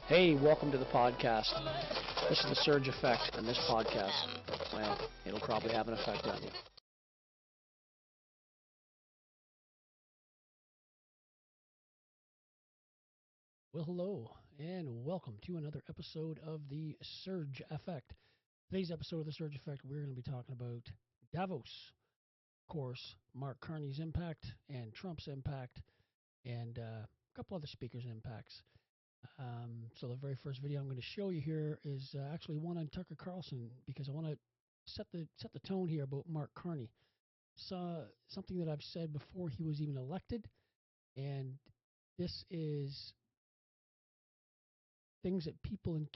Hey, welcome to the podcast. This is the Surge Effect, and this podcast, well, it'll probably have an effect on you. Well, hello, and welcome to another episode of the Surge Effect. Today's episode of the Surge Effect, we're going to be talking about Davos. Of course, Mark Carney's impact and Trump's impact, and a couple other speakers' impacts. So the very first video I'm going to show you here is actually one on Tucker Carlson, because I want to set the tone here about Mark Carney. Something that I've said before he was even elected, and this is things that people in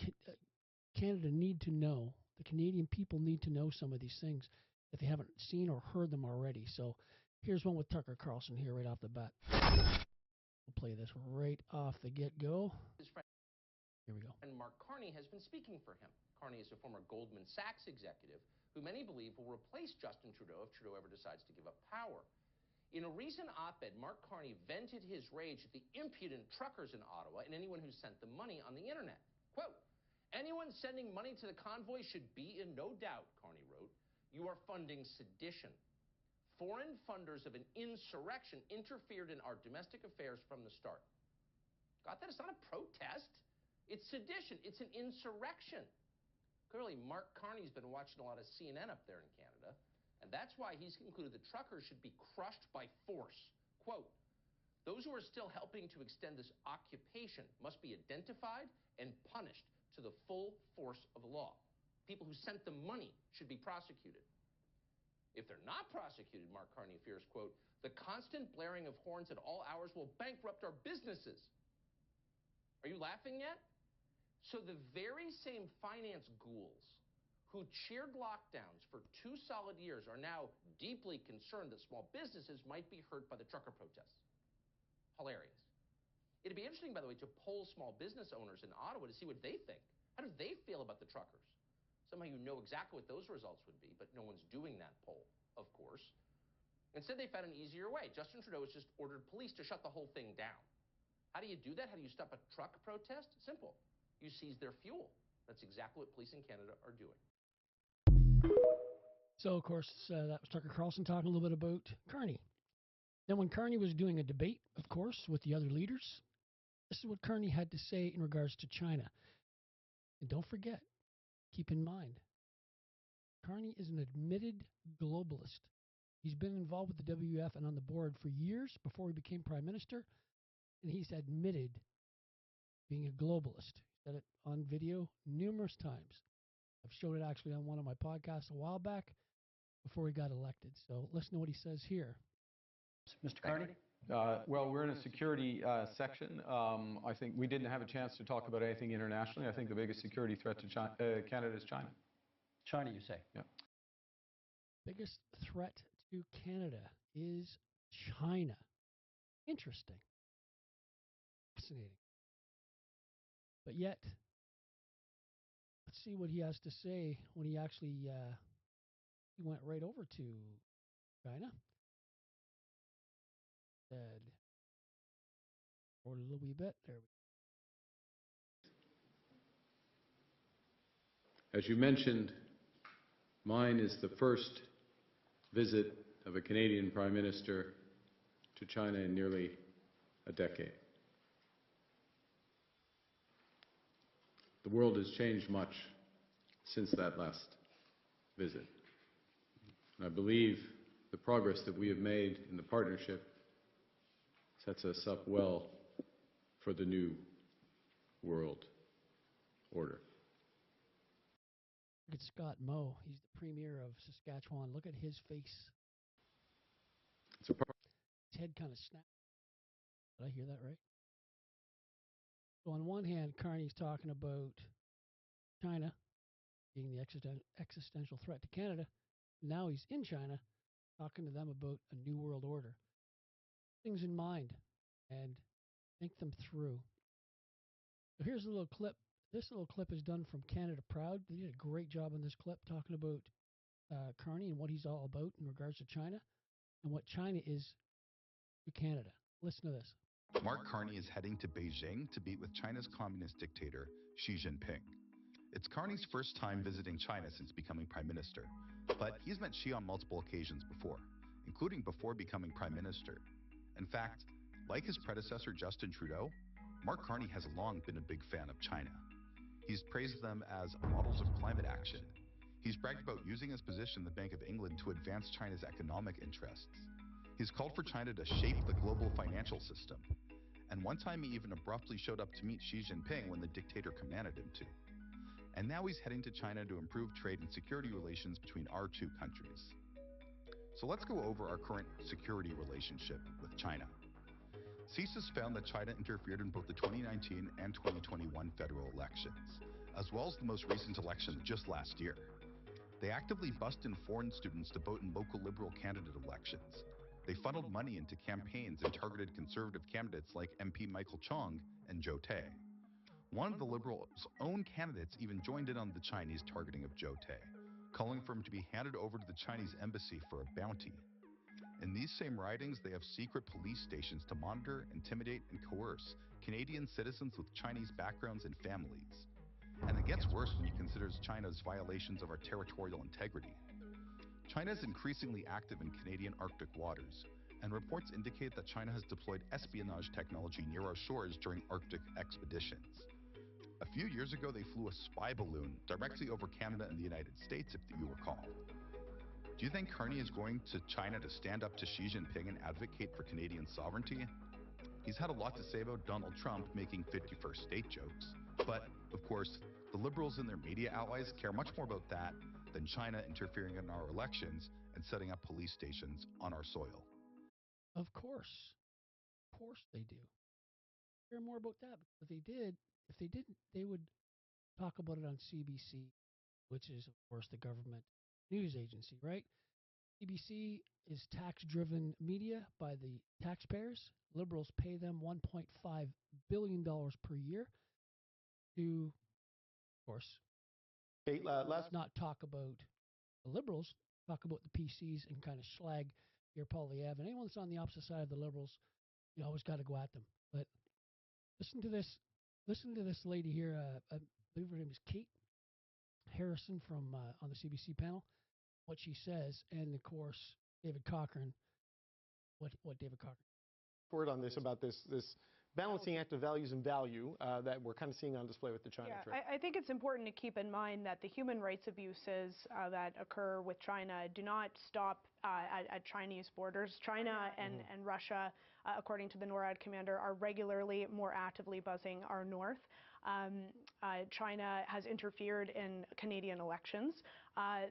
Canada need to know. The Canadian people need to know some of these things if they haven't seen or heard them already. So here's one with Tucker Carlson here right off the bat. We'll play this right off the get-go. Here we go. And Mark Carney has been speaking for him. Carney is a former Goldman Sachs executive who many believe will replace Justin Trudeau if Trudeau ever decides to give up power. In a recent op-ed, Mark Carney vented his rage at the impudent truckers in Ottawa and anyone who sent them money on the internet. Quote, "Anyone sending money to the convoy should be in no doubt," Carney wrote. "You are funding sedition. Foreign funders of an insurrection interfered in our domestic affairs from the start." Got that? It's not a protest. It's sedition. It's an insurrection. Clearly, Mark Carney's been watching a lot of CNN up there in Canada, and that's why he's concluded that truckers should be crushed by force. Quote, "Those who are still helping to extend this occupation must be identified and punished to the full force of the law. People who sent them money should be prosecuted. If they're not prosecuted," Mark Carney fears, quote, "the constant blaring of horns at all hours will bankrupt our businesses." Are you laughing yet? So the very same finance ghouls who cheered lockdowns for 2 solid years are now deeply concerned that small businesses might be hurt by the trucker protests. Hilarious. It'd be interesting, by the way, to poll small business owners in Ottawa to see what they think. How do they feel about the truckers? Somehow you know exactly what those results would be, but no one's doing that poll, of course. Instead, they found an easier way. Justin Trudeau has just ordered police to shut the whole thing down. How do you do that? How do you stop a truck protest? Simple. You seize their fuel. That's exactly what police in Canada are doing. So, of course, that was Tucker Carlson talking a little bit about Carney. Then when Carney was doing a debate, of course, with the other leaders, this is what Carney had to say in regards to China. And don't forget, keep in mind, Carney is an admitted globalist. He's been involved with the WEF and on the board for years before he became prime minister, and he's admitted being a globalist. Said it on video numerous times. I've showed it actually on one of my podcasts a while back before he got elected. So listen to what he says here. Mr. Carney? Well, we're in a security section. I think we didn't have a chance to talk about anything internationally. I think the biggest security threat to Canada is China. China, you say? Yeah. Biggest threat to Canada is China. Interesting. Fascinating. But yet, let's see what he has to say when he actually he went right over to China. Said, or a little wee bit there. As you mentioned, mine is the first visit of a Canadian Prime Minister to China in nearly a decade. The world has changed much since that last visit. And I believe the progress that we have made in the partnership sets us up well for the new world order. Look at Scott Moe. He's the premier of Saskatchewan. Look at his face. His head kind of snapped. Did I hear that right? So on one hand, Carney's talking about China being the existential threat to Canada. Now he's in China talking to them about a new world order. Things in mind and think them through. So here's a little clip. This little clip is done from Canada Proud. They did a great job on this clip talking about Carney and what he's all about in regards to China and what China is to Canada. Listen to this. Mark Carney is heading to Beijing to meet with China's communist dictator, Xi Jinping. It's Carney's first time visiting China since becoming prime minister, but he's met Xi on multiple occasions before, including before becoming prime minister. In fact, like his predecessor Justin Trudeau, Mark Carney has long been a big fan of China. He's praised them as models of climate action. He's bragged about using his position in the Bank of England to advance China's economic interests. He's called for China to shape the global financial system. And one time he even abruptly showed up to meet Xi Jinping when the dictator commanded him to. And now he's heading to China to improve trade and security relations between our two countries. So let's go over our current security relationship with China. CSIS found that China interfered in both the 2019 and 2021 federal elections, as well as the most recent election just last year. They actively bussed in foreign students to vote in local Liberal candidate elections. They funneled money into campaigns and targeted conservative candidates like MP Michael Chong and Joe Tay. One of the Liberals' own candidates even joined in on the Chinese targeting of Joe Tay, calling for him to be handed over to the Chinese embassy for a bounty. In these same ridings, they have secret police stations to monitor, intimidate, and coerce Canadian citizens with Chinese backgrounds and families. And it gets worse when you consider China's violations of our territorial integrity. China is increasingly active in Canadian Arctic waters, and reports indicate that China has deployed espionage technology near our shores during Arctic expeditions. A few years ago, they flew a spy balloon directly over Canada and the United States, if you recall. Do you think Carney is going to China to stand up to Xi Jinping and advocate for Canadian sovereignty? He's had a lot to say about Donald Trump making 51st state jokes. But, of course, the Liberals and their media allies care much more about that than China interfering in our elections and setting up police stations on our soil. Of course. Of course they do. Care more about that. If they didn't, they would talk about it on CBC, which is, of course, the government news agency, right? CBC is tax-driven media by the taxpayers. Liberals pay them $1.5 billion per year to, of course, let's not talk about the Liberals, talk about the PCs and kind of slag your Polyev. And anyone that's on the opposite side of the Liberals, you always got to go at them. But listen to this lady here. I believe her name is Kate Harrison from on the CBC panel. What she says, and of course David Cochrane. What David Cochrane? Word on this about this balancing act of values and value that we're kind of seeing on display with the China trip. I think it's important to keep in mind that the human rights abuses that occur with China do not stop at Chinese borders. China and Russia, according to the NORAD commander, are regularly more actively buzzing our north. China has interfered in Canadian elections.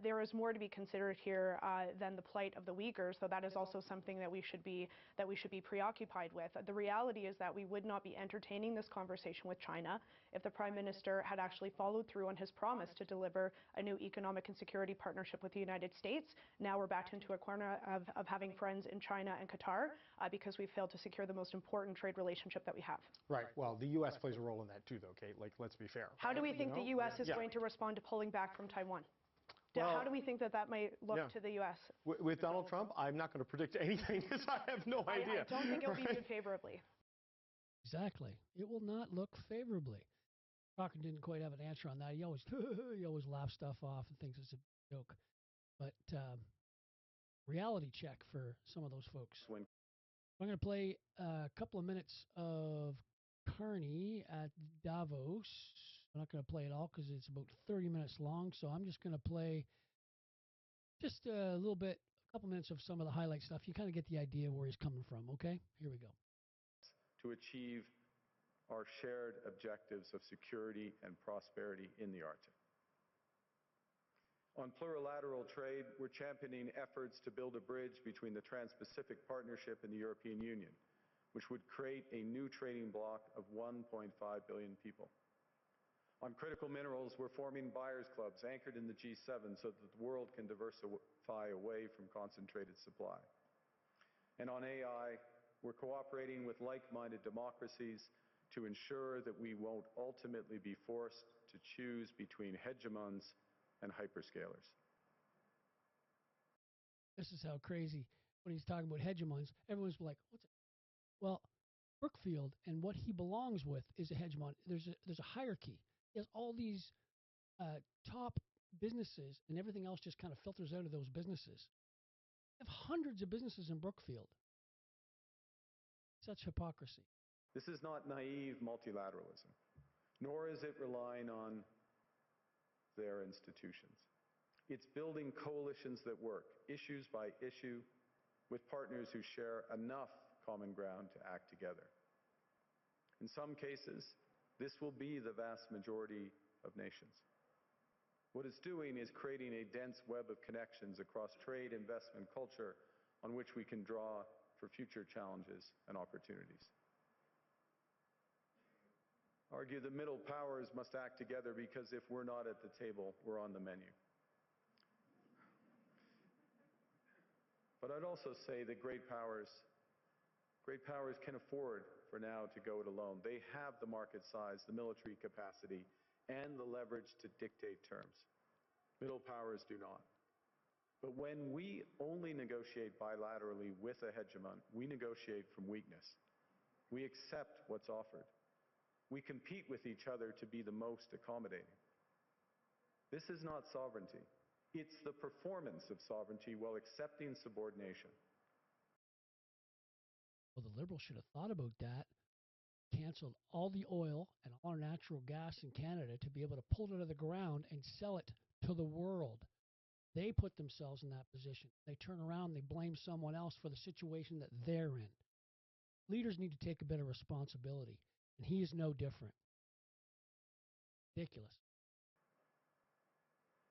There is more to be considered here than the plight of the Uyghurs, though that is also something that we should be preoccupied with. The reality is that we would not be entertaining this conversation with China if the Prime Minister had actually followed through on his promise to deliver a new economic and security partnership with the United States. Now we're backed into a corner of having friends in China and Qatar because we've failed to secure the most important trade relationship that we have. Right. Well, the U.S. plays a role in that too, though, Kate. Like, let's be fair. How do we think the U.S. is going to respond to pulling back from Taiwan? How do we think that might look to the U.S.? With Donald Trump, I'm not going to predict anything because I have no idea. I don't think it will be viewed favorably. Exactly. It will not look favorably. Cochrane didn't quite have an answer on that. He always laughs stuff off and thinks it's a joke. But reality check for some of those folks. I'm going to play a couple of minutes of Carney at Davos. I'm not going to play it all because it's about 30 minutes long, so I'm just going to play just a little bit, a couple minutes of some of the highlight stuff. You kind of get the idea of where he's coming from, okay? Here we go. To achieve our shared objectives of security and prosperity in the Arctic. On plurilateral trade, we're championing efforts to build a bridge between the Trans-Pacific Partnership and the European Union, which would create a new trading bloc of 1.5 billion people. On critical minerals, we're forming buyers clubs anchored in the G7 so that the world can diversify away from concentrated supply. And on AI, we're cooperating with like-minded democracies to ensure that we won't ultimately be forced to choose between hegemons and hyperscalers. This is how crazy, when he's talking about hegemons, everyone's like, what's Well, Brookfield and what he belongs with is a hegemon. There's a hierarchy. He has all these top businesses, and everything else just kind of filters out of those businesses. They have hundreds of businesses in Brookfield. Such hypocrisy. This is not naive multilateralism, nor is it relying on their institutions. It's building coalitions that work, issues by issue, with partners who share enough common ground to act together. In some cases, this will be the vast majority of nations. What it's doing is creating a dense web of connections across trade, investment, culture, on which we can draw for future challenges and opportunities. Argue the middle powers must act together because if we're not at the table, we're on the menu. But I'd also say that great powers can afford for now to go it alone. They have the market size, the military capacity, and the leverage to dictate terms. Middle powers do not. But when we only negotiate bilaterally with a hegemon, we negotiate from weakness. We accept what's offered. We compete with each other to be the most accommodating. This is not sovereignty. It's the performance of sovereignty while accepting subordination. Well, the Liberals should have thought about that, canceled all the oil and all our natural gas in Canada to be able to pull it out of the ground and sell it to the world. They put themselves in that position. They turn around, they blame someone else for the situation that they're in. Leaders need to take a bit of responsibility, and he is no different. Ridiculous.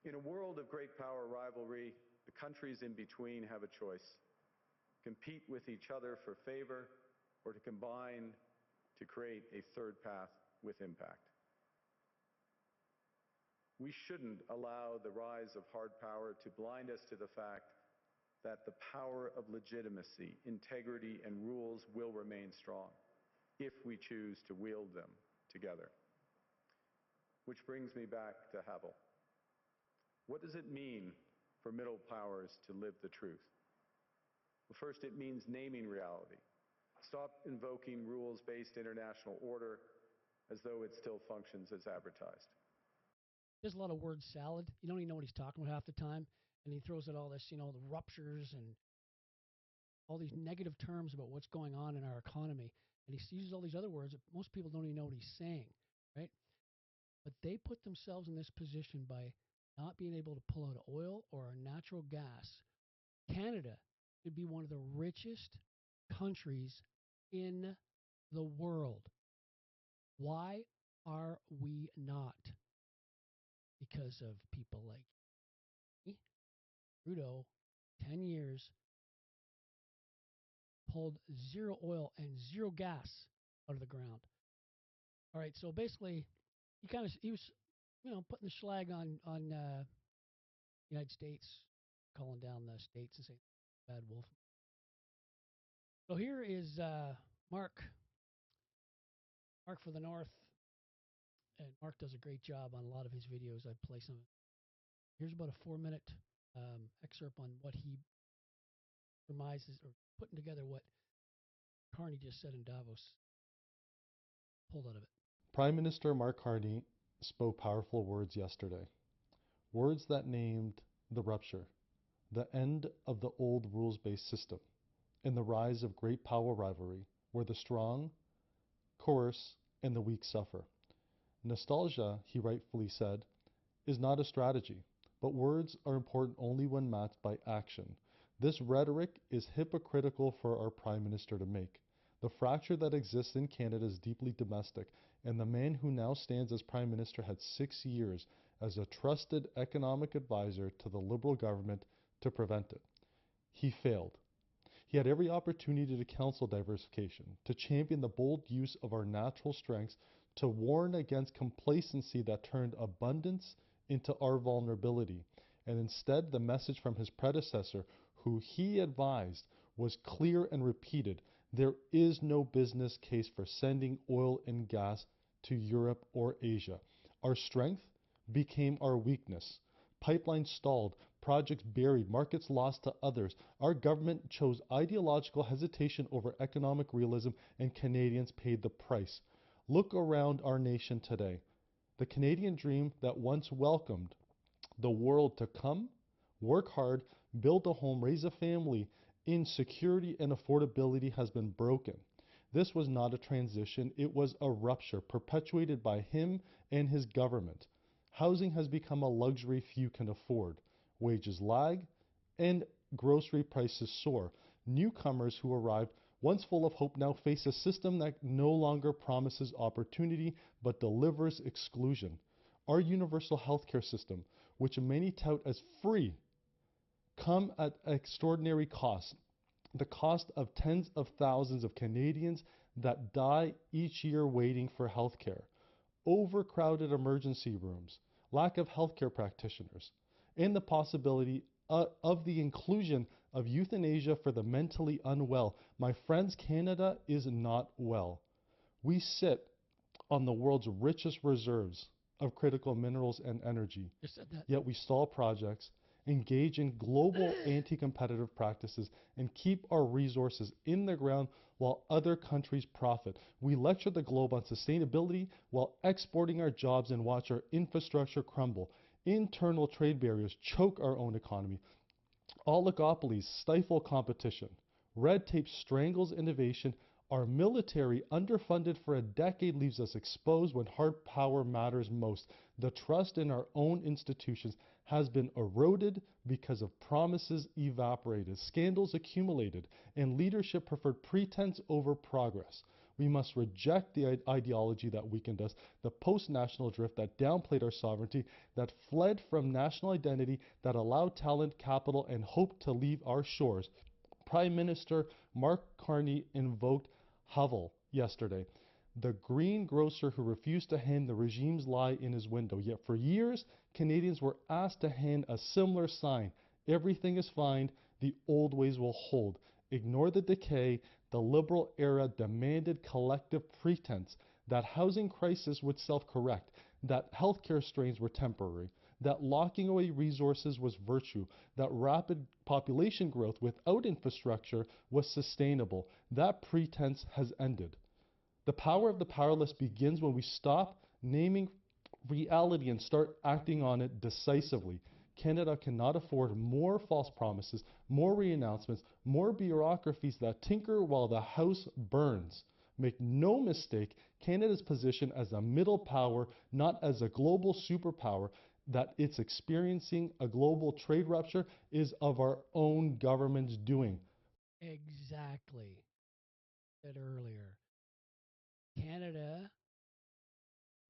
In a world of great power rivalry, the countries in between have a choice. Compete with each other for favor, or to combine to create a third path with impact. We shouldn't allow the rise of hard power to blind us to the fact that the power of legitimacy, integrity, and rules will remain strong if we choose to wield them together. Which brings me back to Havel. What does it mean for middle powers to live the truth? Well, first, it means naming reality. Stop invoking rules-based international order as though it still functions as advertised. There's a lot of word salad. You don't even know what he's talking about half the time. And he throws out all this, the ruptures and all these negative terms about what's going on in our economy. And he uses all these other words that most people don't even know what he's saying, right? But they put themselves in this position by not being able to pull out oil or natural gas. Canada should be one of the richest countries in the world. Why are we not? Because of people like me, Trudeau, 10 years, pulled zero oil and zero gas out of the ground. All right, so basically, he was putting the schlag on the United States, calling down the states and saying bad wolf. So here is Mark for the North, and Mark does a great job on a lot of his videos. I play some. Here's about a 4-minute excerpt on what he surmises or putting together what Carney just said in Davos. Pulled out of it. Prime Minister Mark Carney spoke powerful words yesterday. Words that named the rupture, the end of the old rules-based system, and the rise of great power rivalry, where the strong coerce and the weak suffer. Nostalgia, he rightfully said, is not a strategy, but words are important only when matched by action. This rhetoric is hypocritical for our Prime Minister to make. The fracture that exists in Canada is deeply domestic, and the man who now stands as Prime Minister had 6 years as a trusted economic advisor to the Liberal government to prevent it. He failed. He had every opportunity to counsel diversification, to champion the bold use of our natural strengths, to warn against complacency that turned abundance into our vulnerability. And instead, the message from his predecessor, who he advised, was clear and repeated. There is no business case for sending oil and gas to Europe or Asia. Our strength became our weakness. Pipelines stalled, projects buried, markets lost to others. Our government chose ideological hesitation over economic realism, and Canadians paid the price. Look around our nation today. The Canadian dream that once welcomed the world to come, work hard, build a home, raise a family in security and affordability has been broken. This was not a transition, it was a rupture perpetuated by him and his government. Housing has become a luxury few can afford. Wages lag and grocery prices soar. Newcomers who arrived once full of hope now face a system that no longer promises opportunity but delivers exclusion. Our universal healthcare system, which many tout as free, come at extraordinary cost. The cost of tens of thousands of Canadians that die each year waiting for healthcare. Overcrowded emergency rooms, lack of healthcare practitioners, and the possibility of the inclusion of euthanasia for the mentally unwell. My friends, Canada is not well. We sit on the world's richest reserves of critical minerals and energy, yet we stall projects, engage in global anti-competitive practices, and keep our resources in the ground while other countries profit. We lecture the globe on sustainability while exporting our jobs and watch our infrastructure crumble. Internal trade barriers choke our own economy. Oligopolies stifle competition. Red tape strangles innovation. Our military, underfunded for a decade, leaves us exposed when hard power matters most. The trust in our own institutions has been eroded because of promises evaporated, scandals accumulated, and leadership preferred pretense over progress. We must reject the ideology that weakened us, the post-national drift that downplayed our sovereignty, that fled from national identity, that allowed talent, capital, and hope to leave our shores. Prime Minister Mark Carney invoked Havel yesterday, the greengrocer who refused to hand the regime's lie in his window. Yet for years, Canadians were asked to hand a similar sign. Everything is fine, the old ways will hold. Ignore the decay. The liberal era demanded collective pretense that housing crisis would self-correct, that healthcare strains were temporary, that locking away resources was virtue, that rapid population growth without infrastructure was sustainable. That pretense has ended. The power of the powerless begins when we stop naming reality and start acting on it decisively. Canada cannot afford more false promises, more re-announcements, more bureaucracies that tinker while the house burns. Make no mistake, Canada's position as a middle power, not as a global superpower, that it's experiencing a global trade rupture is of our own government's doing. Exactly. Said earlier. Canada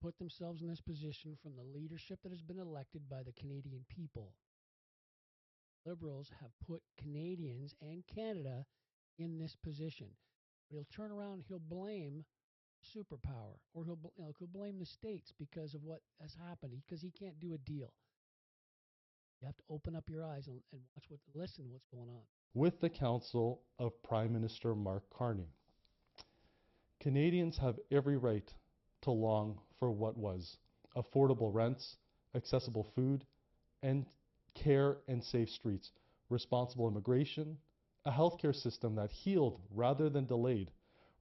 put themselves in this position from the leadership that has been elected by the Canadian people. Liberals have put Canadians and Canada in this position. But he'll turn around, he'll blame superpower, or he'll blame the states because of what has happened, because he can't do a deal. You have to open up your eyes and listen to what's going on. With the counsel of Prime Minister Mark Carney, Canadians have every right to long for what was affordable rents, accessible food, and care and safe streets, responsible immigration, a healthcare system that healed rather than delayed.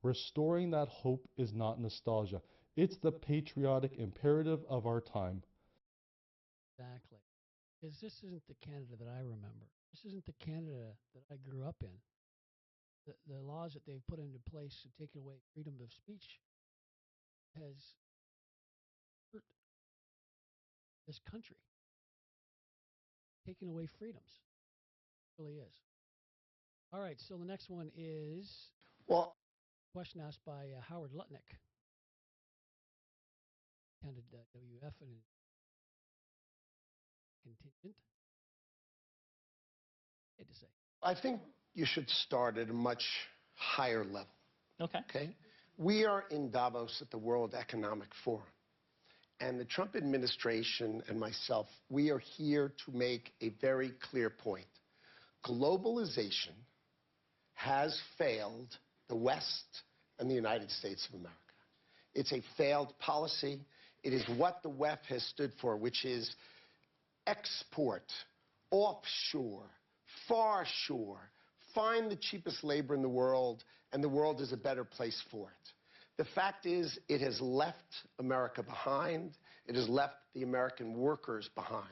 Restoring that hope is not nostalgia. It's the patriotic imperative of our time. Exactly. Because this isn't the Canada that I remember. This isn't the Canada that I grew up in. The laws that they've put into place to take away freedom of speech has hurt this country. Taking away freedoms. It really is. All right, so the next one is a question asked by Howard Lutnick. Attended WF and contingent. What to say? I think you should start at a much higher level. Okay. We are in Davos at the World Economic Forum. And the Trump administration and myself, we are here to make a very clear point. Globalization has failed the West and the United States of America. It's a failed policy. It is what the WEF has stood for, which is export offshore, far shore, find the cheapest labor in the world, and the world is a better place for it. The fact is, it has left America behind. It has left the American workers behind.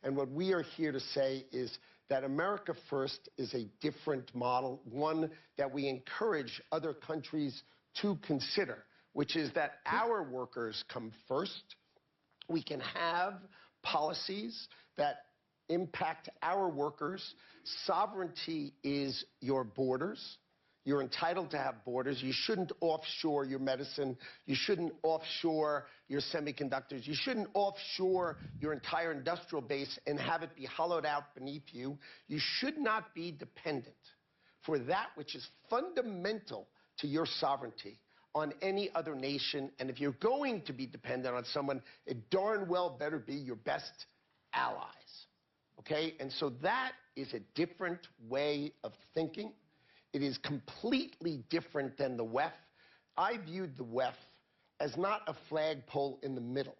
And what we are here to say is that America First is a different model, one that we encourage other countries to consider, which is that our workers come first. We can have policies that impact our workers. Sovereignty is your borders. You're entitled to have borders. You shouldn't offshore your medicine. You shouldn't offshore your semiconductors. You shouldn't offshore your entire industrial base and have it be hollowed out beneath you. You should not be dependent for that which is fundamental to your sovereignty on any other nation. And if you're going to be dependent on someone, it darn well better be your best allies. Okay? And so that is a different way of thinking. It is completely different than the WEF. I viewed the WEF as not a flagpole in the middle,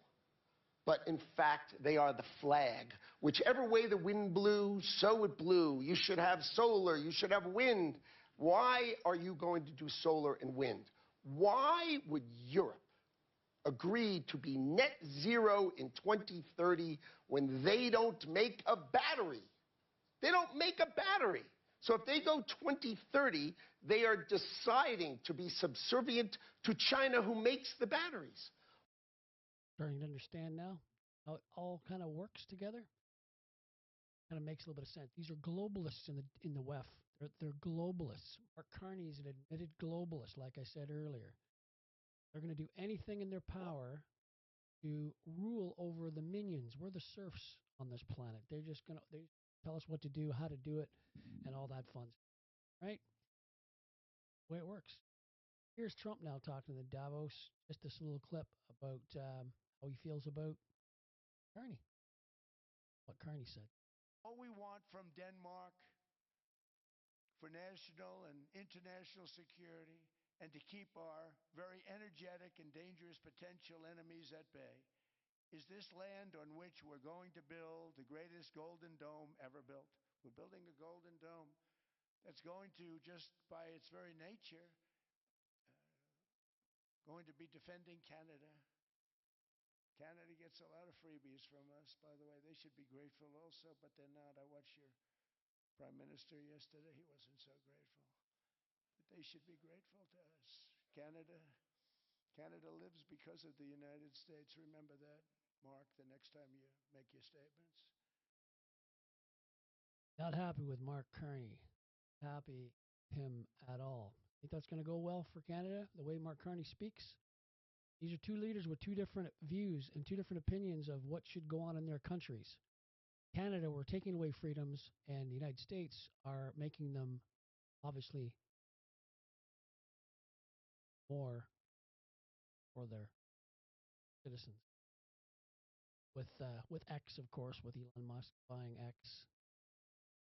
but in fact, they are the flag. Whichever way the wind blew, so it blew. You should have solar, you should have wind. Why are you going to do solar and wind? Why would Europe agree to be net zero in 2030 when they don't make a battery? They don't make a battery. So if they go 2030, they are deciding to be subservient to China, who makes the batteries. Starting to understand now how it all kind of works together. Kind of makes a little bit of sense. These are globalists in the WEF. They're globalists. Mark Carney is an admitted globalist, like I said earlier. They're going to do anything in their power to rule over the minions. We're the serfs on this planet. They're just going to tell us what to do, how to do it, and all that fun stuff, right? The way it works. Here's Trump now talking to the Davos. Just this little clip about how he feels about Carney. What Carney said. All we want from Denmark for national and international security and to keep our very energetic and dangerous potential enemies at bay is this land on which we're going to build the greatest golden dome ever built. We're building a golden dome that's going to, just by its very nature, going to be defending Canada. Canada gets a lot of freebies from us, by the way. They should be grateful also, but they're not. I watched your Prime Minister yesterday. He wasn't so grateful. But they should be grateful to us. Canada lives because of the United States. Remember that, Mark, the next time you make your statements. Not happy with Mark Carney. Happy him at all. Think that's going to go well for Canada, the way Mark Carney speaks? These are two leaders with two different views and two different opinions of what should go on in their countries. Canada, we're taking away freedoms, and the United States are making them, obviously, more for their citizens. With X, of course, with Elon Musk buying X.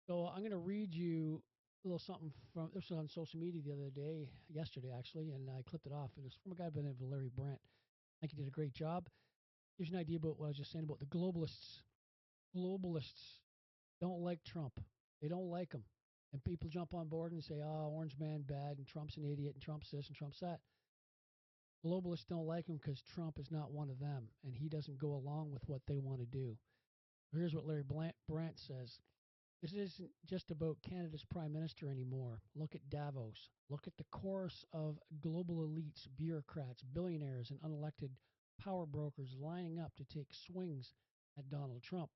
So I'm going to read you a little something from, this was on social media the other day, yesterday actually, and I clipped it off. It was from a guy by the name of Larry Brandt. I think he did a great job. Gives you an idea about what I was just saying about the globalists. Globalists don't like Trump. They don't like him. And people jump on board and say, oh, orange man bad, and Trump's an idiot, and Trump's this, and Trump's that. Globalists don't like him because Trump is not one of them, and he doesn't go along with what they want to do. Here's what Larry Brandt says. This isn't just about Canada's prime minister anymore. Look at Davos. Look at the chorus of global elites, bureaucrats, billionaires, and unelected power brokers lining up to take swings at Donald Trump.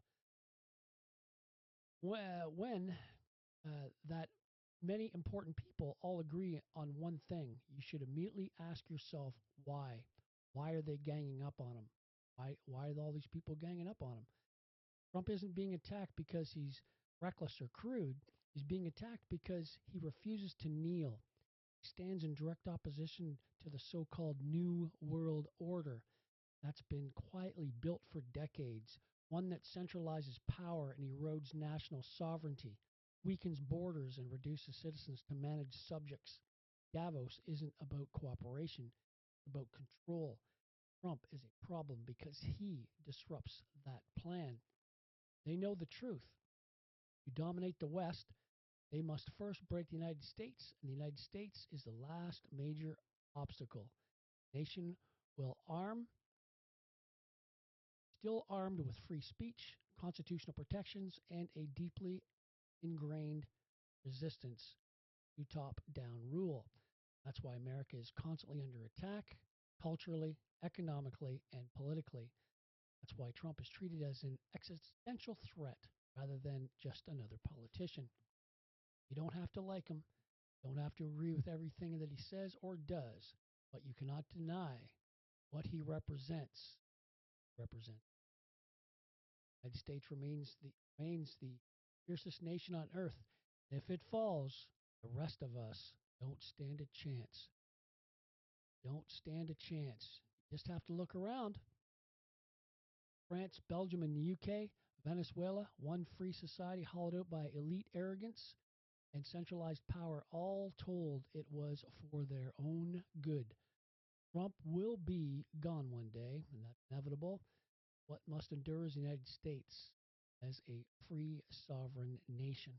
When that many important people all agree on one thing, you should immediately ask yourself why. Why are they ganging up on him? Why are all these people ganging up on him? Trump isn't being attacked because he's reckless or crude. He's being attacked because he refuses to kneel. He stands in direct opposition to the so-called New World Order that's been quietly built for decades, one that centralizes power and erodes national sovereignty, weakens borders and reduces citizens to manage subjects. Davos isn't about cooperation, it's about control. Trump is a problem because he disrupts that plan. They know the truth. To dominate the West, they must first break the United States, and the United States is the last major obstacle. The nation will still armed with free speech, constitutional protections, and a deeply ingrained resistance to top-down rule. That's why America is constantly under attack, culturally, economically, and politically. That's why Trump is treated as an existential threat rather than just another politician. You don't have to like him, don't have to agree with everything that he says or does, but you cannot deny what he represents. The United States remains the fiercest nation on earth. If it falls, the rest of us don't stand a chance. Don't stand a chance. You just have to look around. France, Belgium, and the UK, Venezuela, one free society hollowed out by elite arrogance and centralized power. All told, it was for their own good. Trump will be gone one day, and that's inevitable. What must endure is the United States as a free, sovereign nation.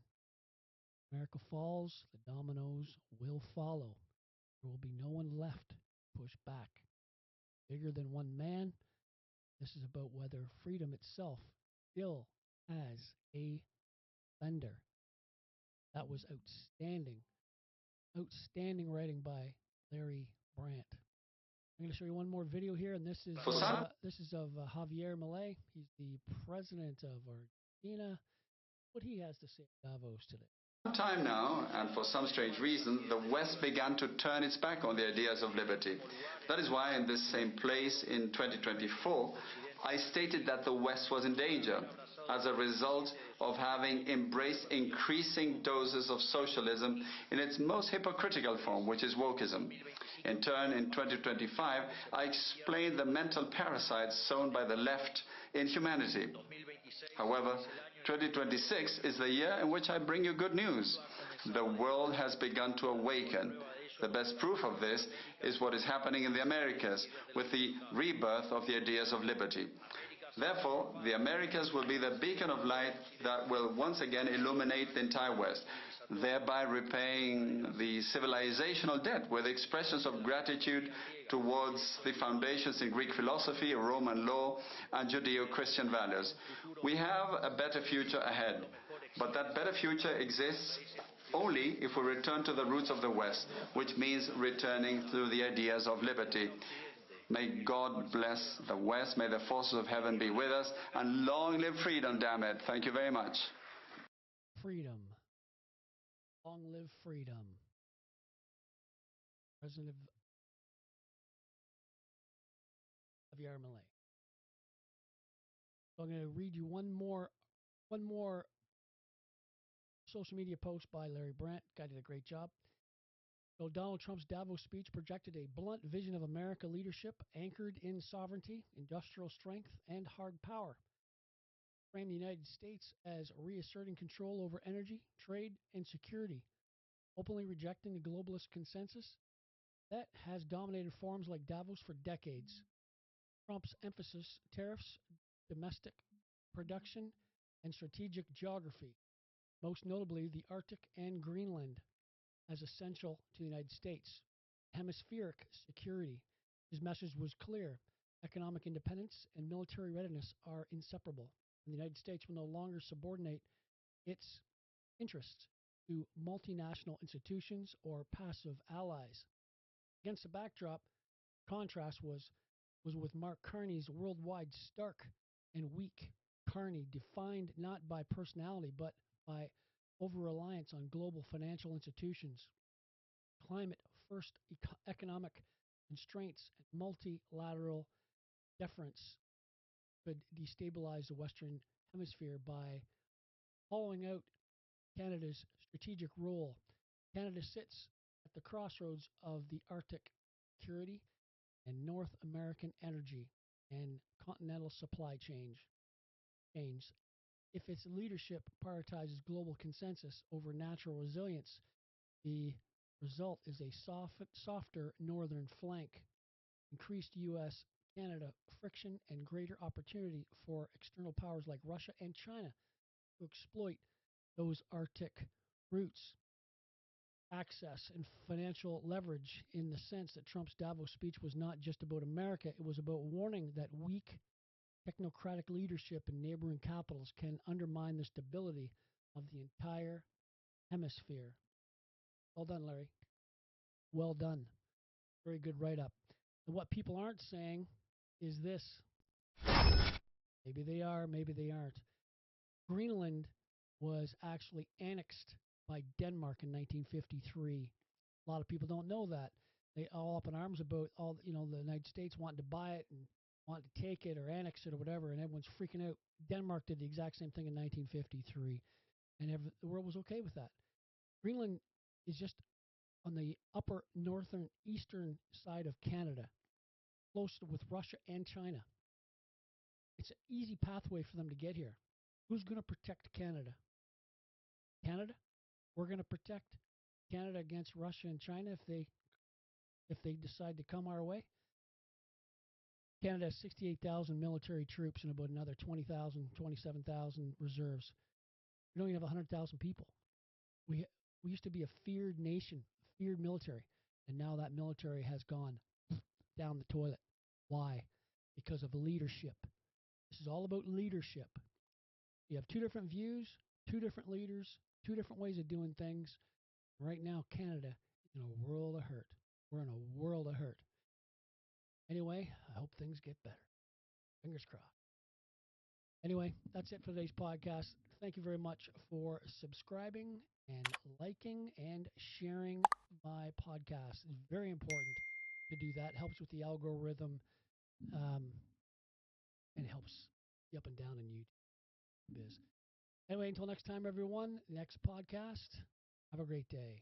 America falls, the dominoes will follow. There will be no one left to push back. Bigger than one man, this is about whether freedom itself still has a defender. That was outstanding. Outstanding writing by Larry Brandt. I'm going to show you one more video here, and this is of Javier Milei. He's the president of Argentina. What he has to say at Davos today. Some time now, and for some strange reason, the West began to turn its back on the ideas of liberty. That is why in this same place in 2024, I stated that the West was in danger as a result of having embraced increasing doses of socialism in its most hypocritical form, which is wokeism. In turn, in 2025, I explained the mental parasites sown by the left in humanity. However, 2026 is the year in which I bring you good news. The world has begun to awaken. The best proof of this is what is happening in the Americas with the rebirth of the ideas of liberty. Therefore, the Americas will be the beacon of light that will once again illuminate the entire West, thereby repaying the civilizational debt with expressions of gratitude towards the foundations in Greek philosophy, Roman law, and Judeo-Christian values. We have a better future ahead, but that better future exists only if we return to the roots of the West, which means returning to the ideas of liberty. May God bless the West. May the forces of heaven be with us. And long live freedom, damn it. Thank you very much. Freedom. Long live freedom. President Javier Milei. So I'm going to read you one more social media post by Larry Brandt. Guy did a great job. So Donald Trump's Davos speech projected a blunt vision of America leadership anchored in sovereignty, industrial strength, and hard power. Framed the United States as reasserting control over energy, trade, and security, openly rejecting the globalist consensus that has dominated forums like Davos for decades. Trump's emphasis, tariffs, domestic production, and strategic geography, most notably the Arctic and Greenland, as essential to the United States. Hemispheric security. His message was clear. Economic independence and military readiness are inseparable. And the United States will no longer subordinate its interests to multinational institutions or passive allies. Against the backdrop, contrast was with Mark Carney's worldwide stark and weak. Carney, defined not by personality but by over-reliance on global financial institutions, climate-first economic constraints, and multilateral deference could destabilize the Western Hemisphere by hollowing out Canada's strategic role. Canada sits at the crossroads of the Arctic security and North American energy and continental supply chains. If its leadership prioritizes global consensus over natural resilience, the result is a softer northern flank, increased U.S.-Canada friction, and greater opportunity for external powers like Russia and China to exploit those Arctic routes, access and financial leverage, in the sense that Trump's Davos speech was not just about America, it was about warning that weak technocratic leadership in neighboring capitals can undermine the stability of the entire hemisphere. Well done, Larry. Well done. Very good write-up. And what people aren't saying is this. Maybe they are, maybe they aren't. Greenland was actually annexed by Denmark in 1953. A lot of people don't know that. They all up in arms about the United States wanting to buy it and wanting to take it or annex it or whatever, and everyone's freaking out. Denmark did the exact same thing in 1953, and the world was okay with that. Greenland is just on the upper northern eastern side of Canada, close with Russia and China. It's an easy pathway for them to get here. Who's going to protect Canada? Canada? We're going to protect Canada against Russia and China if they decide to come our way. Canada has 68,000 military troops and about another 20,000, 27,000 reserves. We don't even have 100,000 people. We used to be a feared nation, a feared military, and now that military has gone down the toilet. Why? Because of leadership. This is all about leadership. You have two different views, two different leaders, two different ways of doing things. Right now, Canada is in a world of hurt. We're in a world of hurt. Anyway, I hope things get better. Fingers crossed. Anyway, that's it for today's podcast. Thank you very much for subscribing and liking and sharing my podcast. It's very important to do that. It helps with the algorithm and helps you up and down in YouTube biz. Anyway, until next time, everyone, next podcast, have a great day.